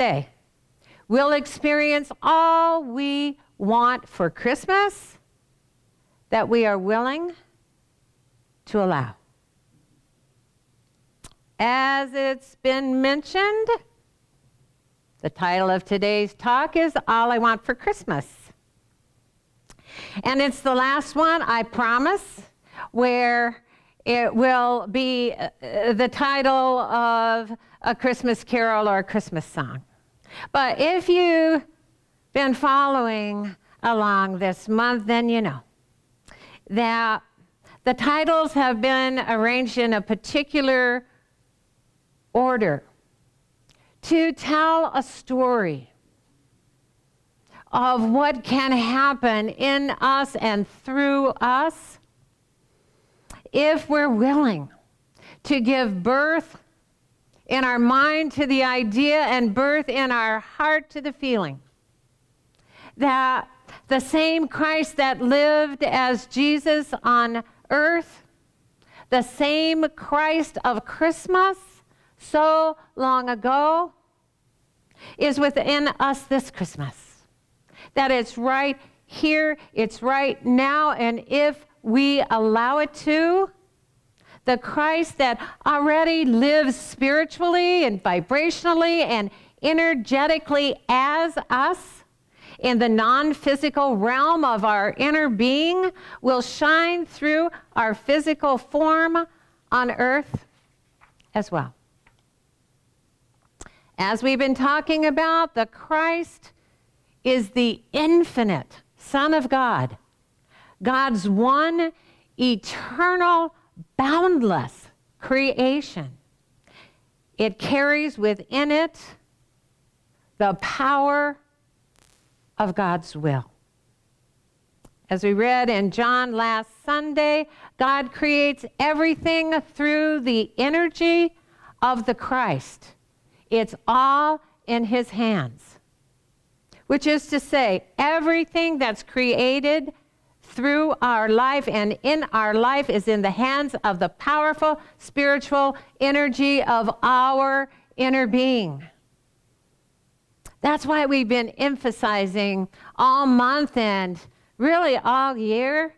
day, we'll experience all we want for Christmas that we are willing to allow. As it's been mentioned, the title of today's talk is All I Want for Christmas. And it's the last one, I promise, where it will be the title of a Christmas carol or a Christmas song. But if you've been following along this month, then you know that the titles have been arranged in a particular order to tell a story of what can happen in us and through us if we're willing to give birth in our mind to the idea and birth in our heart to the feeling that the same Christ that lived as Jesus on earth, the same Christ of Christmas so long ago, is within us this Christmas. That it's right here, it's right now, and if we allow it to, the Christ that already lives spiritually and vibrationally and energetically as us in the non-physical realm of our inner being will shine through our physical form on earth as well. As we've been talking about, the Christ is the infinite Son of God, God's one eternal, boundless creation. It carries within it the power of God's will. As we read in John last Sunday, God creates everything through the energy of the Christ. It's all in his hands, which is to say, everything that's created through our life and in our life is in the hands of the powerful spiritual energy of our inner being. That's why we've been emphasizing all month and really all year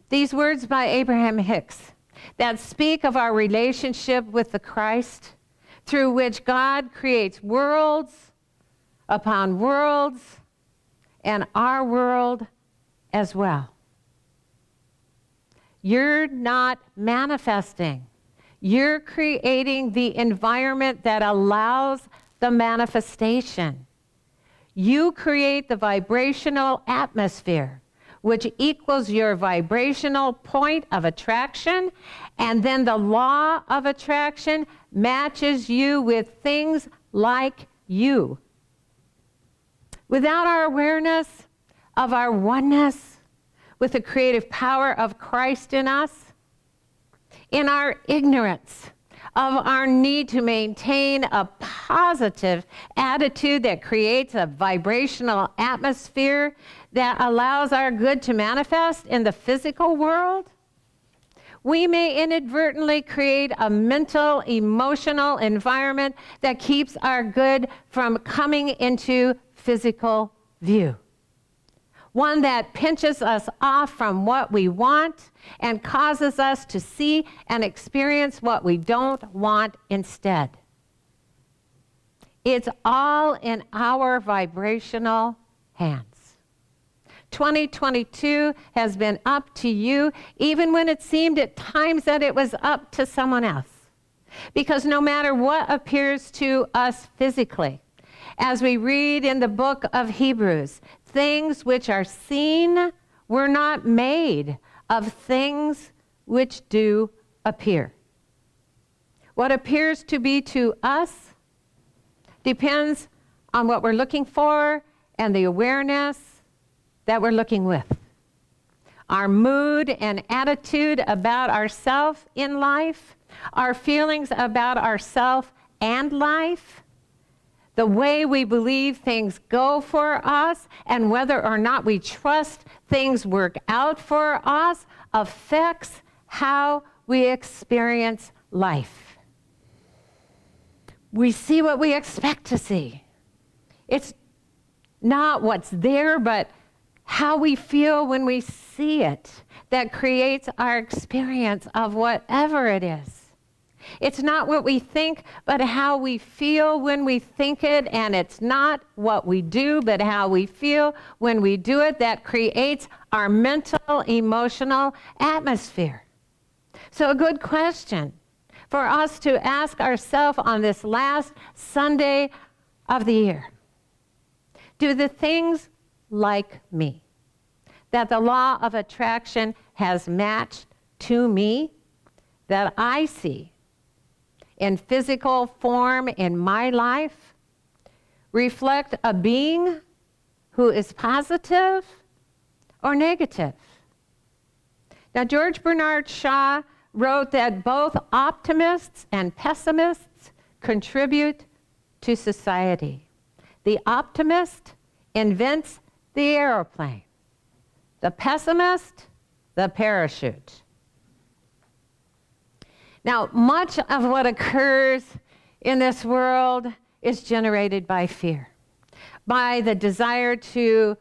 these words by Abraham Hicks that speak of our relationship with the Christ, through which God creates worlds upon worlds and our world as well. You're not manifesting. You're creating the environment that allows the manifestation. You create the vibrational atmosphere, which equals your vibrational point of attraction, and then the law of attraction matches you with things like you. Without our awareness of our oneness with the creative power of Christ in us, in our ignorance of our need to maintain a positive attitude that creates a vibrational atmosphere that allows our good to manifest in the physical world, we may inadvertently create a mental, emotional environment that keeps our good from coming into physical view. One that pinches us off from what we want and causes us to see and experience what we don't want instead. It's all in our vibrational hands. 2022 has been up to you, even when it seemed at times that it was up to someone else. Because no matter what appears to us physically, as we read in the book of Hebrews, things which are seen were not made of things which do appear. What appears to be to us depends on what we're looking for and the awareness that we're looking with. Our mood and attitude about ourselves in life, our feelings about ourselves and life, the way we believe things go for us, and whether or not we trust things work out for us affects how we experience life. we see what we expect to see. It's not what's there, but how we feel when we see it that creates our experience of whatever it is. It's not what we think, but how we feel when we think it, and it's not what we do, but how we feel when we do it that creates our mental, emotional atmosphere. So a good question for us to ask ourselves on this last Sunday of the year. Do the things like me that the law of attraction has matched to me, that I see in physical form in my life, reflect a being who is positive or negative? Now, George Bernard Shaw wrote that both optimists and pessimists contribute to society. The optimist invents the airplane. The pessimist, the parachute. Now, much of what occurs in this world is generated by fear, by the desire to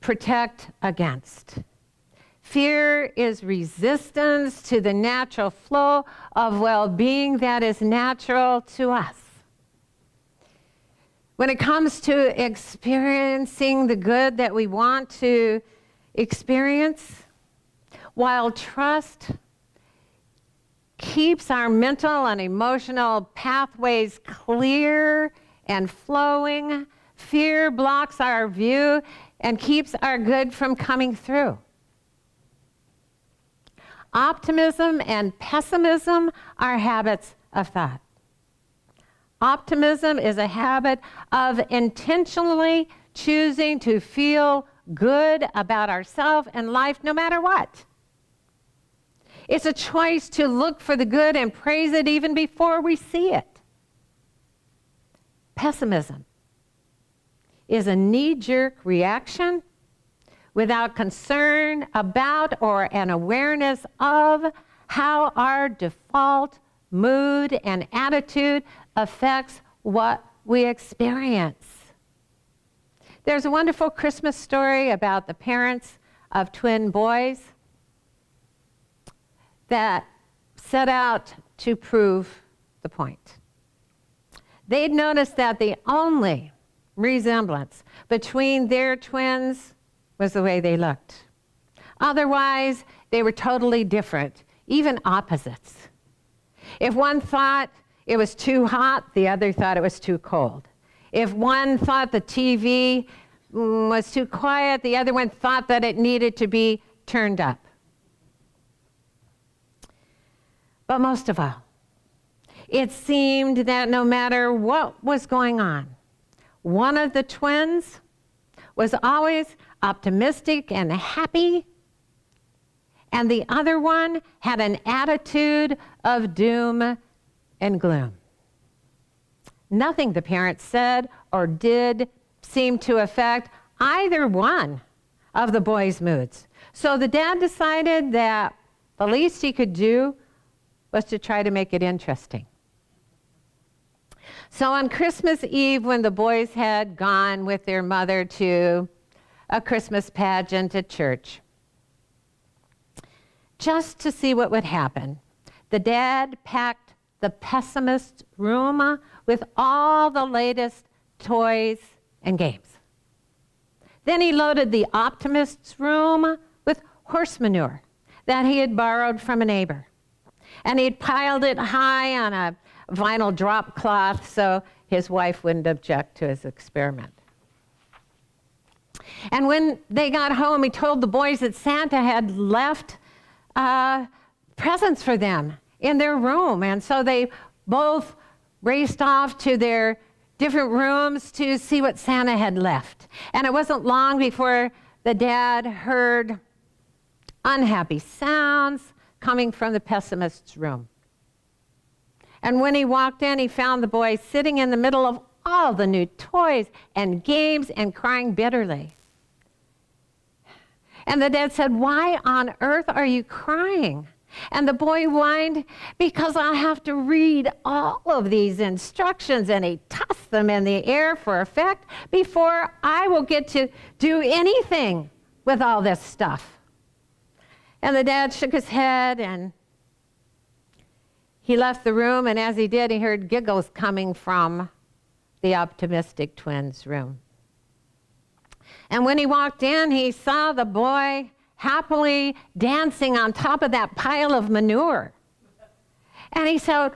protect against. Fear is resistance to the natural flow of well-being that is natural to us. When it comes to experiencing the good that we want to experience, while trust keeps our mental and emotional pathways clear and flowing, fear blocks our view and keeps our good from coming through. Optimism and pessimism are habits of thought. Optimism is a habit of intentionally choosing to feel good about ourselves and life no matter what. It's a choice to look for the good and praise it even before we see it. Pessimism is a knee-jerk reaction without concern about or an awareness of how our default mood and attitude affects what we experience. There's a wonderful Christmas story about the parents of twin boys that set out to prove the point. They'd noticed that the only resemblance between their twins was the way they looked. Otherwise, they were totally different, even opposites. If one thought it was too hot, the other thought it was too cold. If one thought the TV was too quiet, the other one thought that it needed to be turned up. But most of all, it seemed that no matter what was going on, one of the twins was always optimistic and happy, and the other one had an attitude of doom and gloom. Nothing the parents said or did seemed to affect either one of the boys' moods. So the dad decided that the least he could do was to try to make it interesting. So on Christmas Eve, when the boys had gone with their mother to a Christmas pageant at church, just to see what would happen, the dad packed the pessimist room with all the latest toys and games. Then he loaded the optimist's room with horse manure that he had borrowed from a neighbor. And he'd piled it high on a vinyl drop cloth so his wife wouldn't object to his experiment. And when they got home, he told the boys that Santa had left presents for them in their room. And so they both raced off to their different rooms to see what Santa had left. And it wasn't long before the dad heard unhappy sounds coming from the pessimist's room. And when he walked in, he found the boy sitting in the middle of all the new toys and games and crying bitterly. And the dad said, "Why on earth are you crying? And the boy whined, because I'll have to read all of these instructions, and he tossed them in the air for effect before I will get to do anything with all this stuff. And the dad shook his head, and he left the room, and as he did, he heard giggles coming from the optimistic twins' room. And when he walked in, he saw the boy happily dancing on top of that pile of manure. And he said,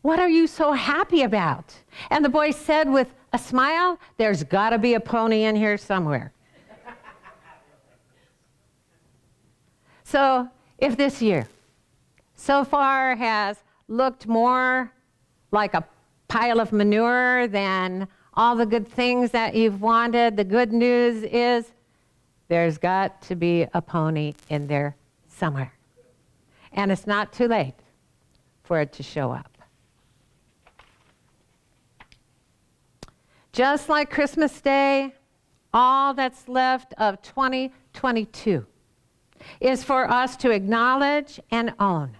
"What are you so happy about?" And the boy said with a smile, "There's got to be a pony in here somewhere." So if this year so far has looked more like a pile of manure than all the good things that you've wanted, the good news is there's got to be a pony in there somewhere. And it's not too late for it to show up. Just like Christmas Day, all that's left of 2022 is for us to acknowledge and own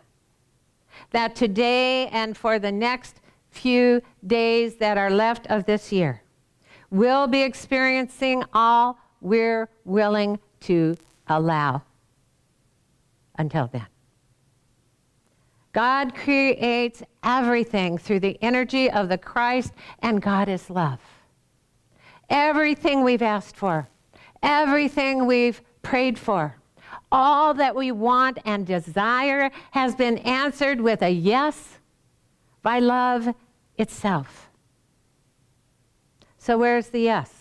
that today and for the next few days that are left of this year, we'll be experiencing all we're willing to allow until then. God creates everything through the energy of the Christ, and God is love. Everything we've asked for, everything we've prayed for, all that we want and desire has been answered with a yes by love itself. So where's the yes?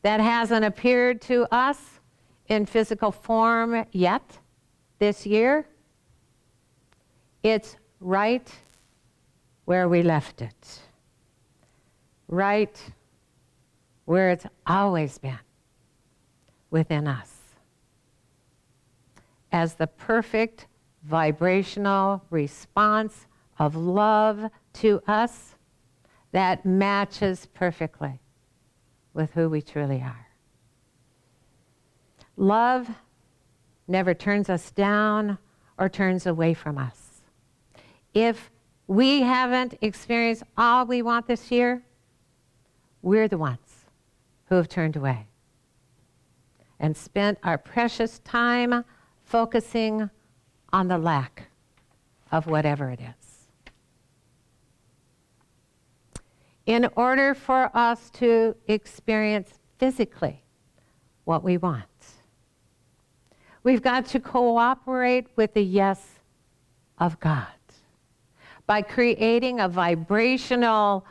That hasn't appeared to us in physical form yet this year. It's right where we left it. Right where it's always been, within us. As the perfect vibrational response of love to us that matches perfectly with who we truly are. Love never turns us down or turns away from us. If we haven't experienced all we want this year, we're the ones who have turned away and spent our precious time focusing on the lack of whatever it is. In order for us to experience physically what we want, we've got to cooperate with the yes of God by creating a vibrational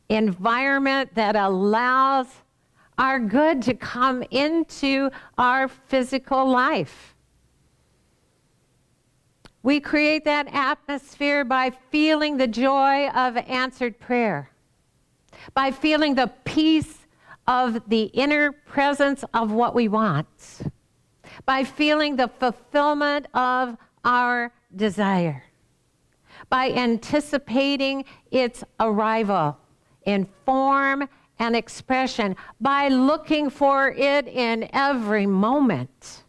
environment that allows our good to come into our physical life. We create that atmosphere by feeling the joy of answered prayer, by feeling the peace of the inner presence of what we want, by feeling the fulfillment of our desire, by anticipating its arrival in form and expression, by looking for it in every moment.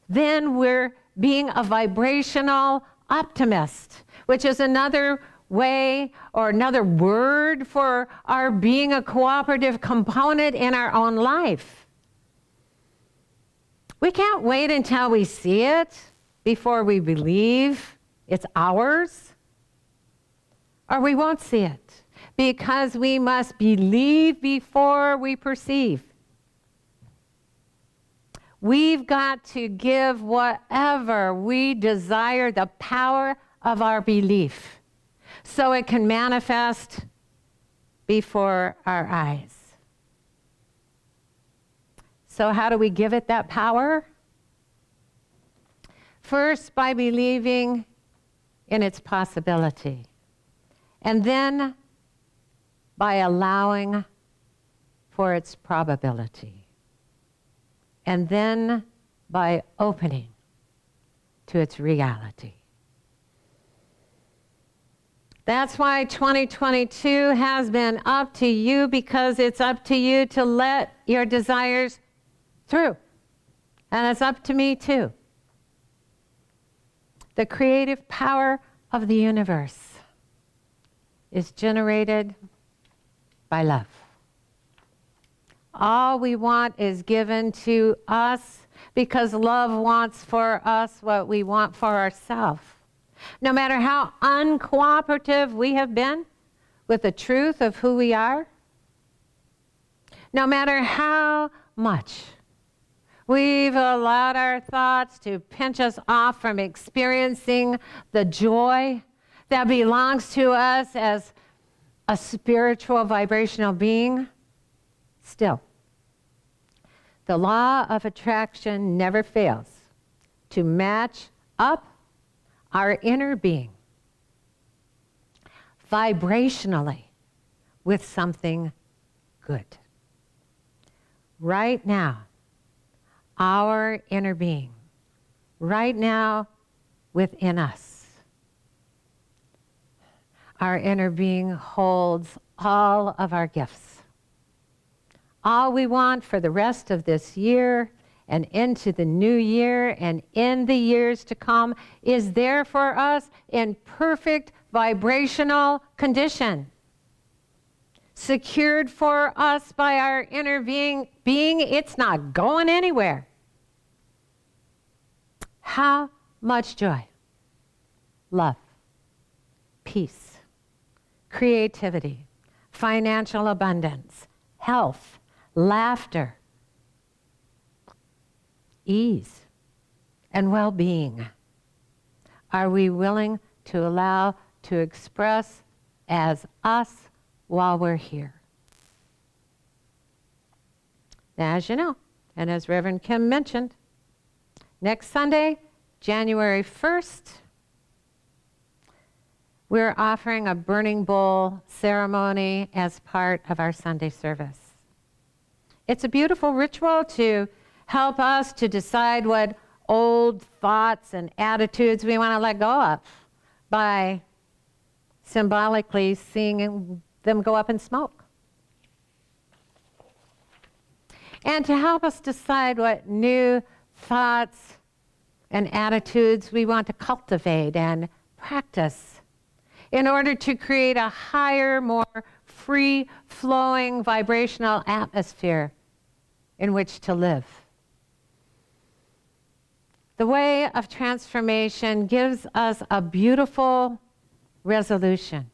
Then we're being a vibrational optimist, which is another way or another word for our being a cooperative component in our own life. We can't wait until we see it before we believe it's ours, or we won't see it, because we must believe before we perceive. We've got to give whatever we desire the power of our belief so it can manifest before our eyes. So how do we give it that power? First, by believing in its possibility, and then by allowing for its probability, and then by opening to its reality. That's why 2022 has been up to you, because it's up to you to let your desires through. And it's up to me too. The creative power of the universe is generated by love. All we want is given to us because love wants for us what we want for ourselves. No matter how uncooperative we have been with the truth of who we are, no matter how much we've allowed our thoughts to pinch us off from experiencing the joy that belongs to us as a spiritual vibrational being, still, the law of attraction never fails to match up our inner being vibrationally with something good. Right now, our inner being, right now within us, our inner being holds all of our gifts. All we want for the rest of this year and into the new year and in the years to come is there for us in perfect vibrational condition, secured for us by our inner being. It's not going anywhere. How much joy, love, peace, creativity, financial abundance, health, laughter, ease, and well-being are we willing to allow to express as us while we're here? Now, as you know, and as Reverend Kim mentioned, next Sunday, January 1st, we're offering a burning bowl ceremony as part of our Sunday service. It's a beautiful ritual to help us to decide what old thoughts and attitudes we want to let go of by symbolically seeing them go up in smoke. And to help us decide what new thoughts and attitudes we want to cultivate and practice in order to create a higher, more free-flowing vibrational atmosphere in which to live. The way of transformation gives us a beautiful resolution,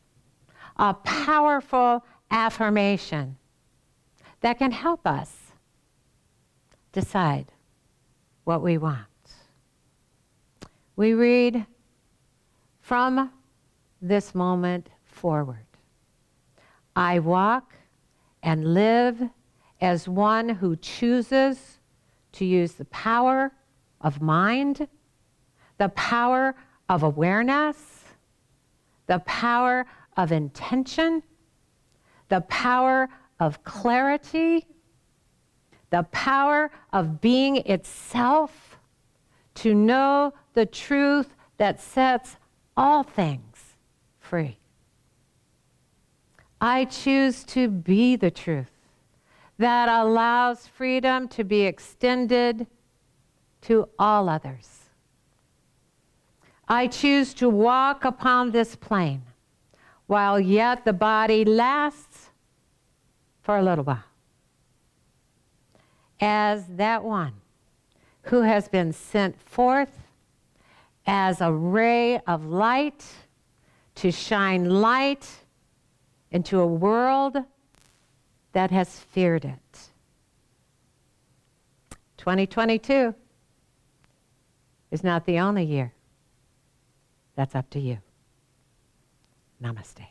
a powerful affirmation that can help us decide what we want. We read from this moment forward. I walk and live as one who chooses to use the power of mind, the power of awareness, the power of intention, the power of clarity, the power of being itself, to know the truth that sets all things free. I choose to be the truth that allows freedom to be extended to all others. I choose to walk upon this plane while yet the body lasts for a little while, as that one who has been sent forth as a ray of light to shine light into a world that has feared it. 2022 is not the only year. That's up to you. Namaste.